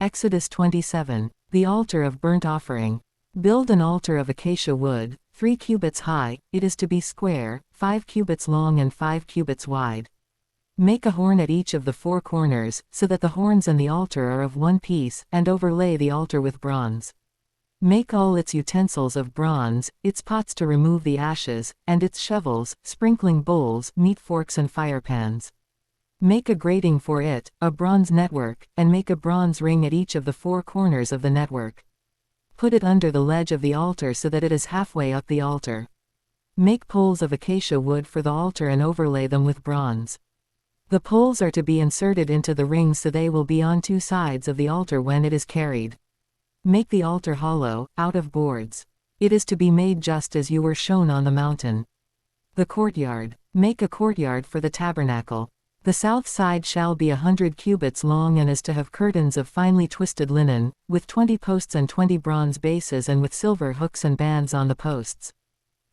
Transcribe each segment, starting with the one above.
Exodus 27. The altar of burnt offering. Build an altar of acacia wood, 3 cubits high, it is to be square, 5 cubits long and 5 cubits wide. Make a horn at each of the 4 corners, so that the horns and the altar are of one piece, and overlay the altar with bronze. Make all its utensils of bronze, its pots to remove the ashes, and its shovels, sprinkling bowls, meat forks and firepans. Make a grating for it, a bronze network, and make a bronze ring at each of the 4 corners of the network. Put it under the ledge of the altar so that it is halfway up the altar. Make poles of acacia wood for the altar and overlay them with bronze. The poles are to be inserted into the rings so they will be on 2 sides of the altar when it is carried. Make the altar hollow, out of boards. It is to be made just as you were shown on the mountain. The courtyard. Make a courtyard for the tabernacle. The south side shall be 100 cubits long and is to have curtains of finely twisted linen, with 20 posts and 20 bronze bases and with silver hooks and bands on the posts.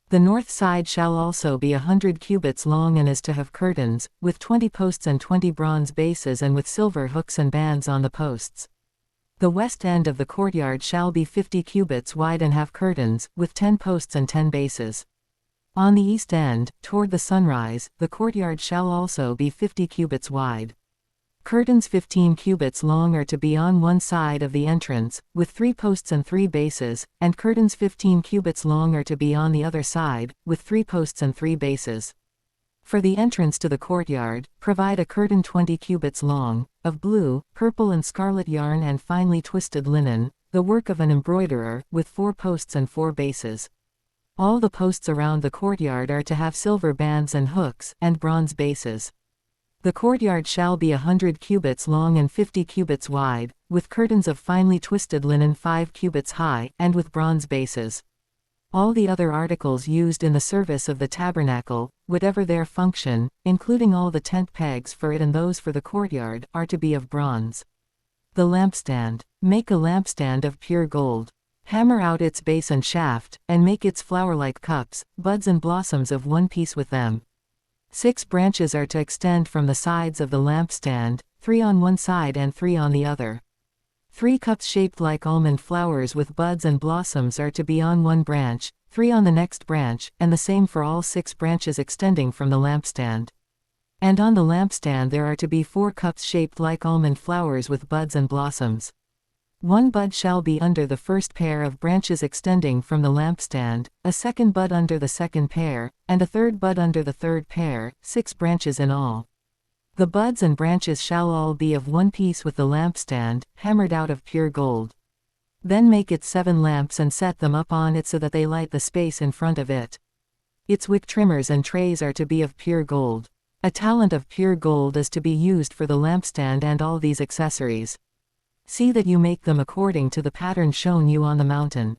The north side shall also be 100 cubits long and is to have curtains, with 20 posts and 20 bronze bases and with silver hooks and bands on the posts. The west end of the courtyard shall be 50 cubits wide and have curtains, with 10 posts and 10 bases. On the east end, toward the sunrise, the courtyard shall also be 50 cubits wide. Curtains 15 cubits long are to be on one side of the entrance, with 3 posts and 3 bases, and curtains 15 cubits long are to be on the other side, with 3 posts and 3 bases. For the entrance to the courtyard, provide a curtain 20 cubits long, of blue, purple and scarlet yarn and finely twisted linen, the work of an embroiderer, with 4 posts and 4 bases. All the posts around the courtyard are to have silver bands and hooks, and bronze bases. The courtyard shall be 100 cubits long and 50 cubits wide, with curtains of finely twisted linen 5 cubits high, and with bronze bases. All the other articles used in the service of the tabernacle, whatever their function, including all the tent pegs for it and those for the courtyard, are to be of bronze. The lampstand. Make a lampstand of pure gold. Hammer out its base and shaft, and make its flower-like cups, buds and blossoms of one piece with them. 6 branches are to extend from the sides of the lampstand, 3 on one side and 3 on the other. 3 cups shaped like almond flowers with buds and blossoms are to be on one branch, 3 on the next branch, and the same for all 6 branches extending from the lampstand. And on the lampstand there are to be 4 cups shaped like almond flowers with buds and blossoms. 1 bud shall be under the first pair of branches extending from the lampstand, a second bud under the second pair, and a third bud under the third pair, 6 branches in all. The buds and branches shall all be of one piece with the lampstand, hammered out of pure gold. Then make it 7 lamps and set them up on it so that they light the space in front of it. Its wick trimmers and trays are to be of pure gold. A talent of pure gold is to be used for the lampstand and all these accessories. See that you make them according to the pattern shown you on the mountain.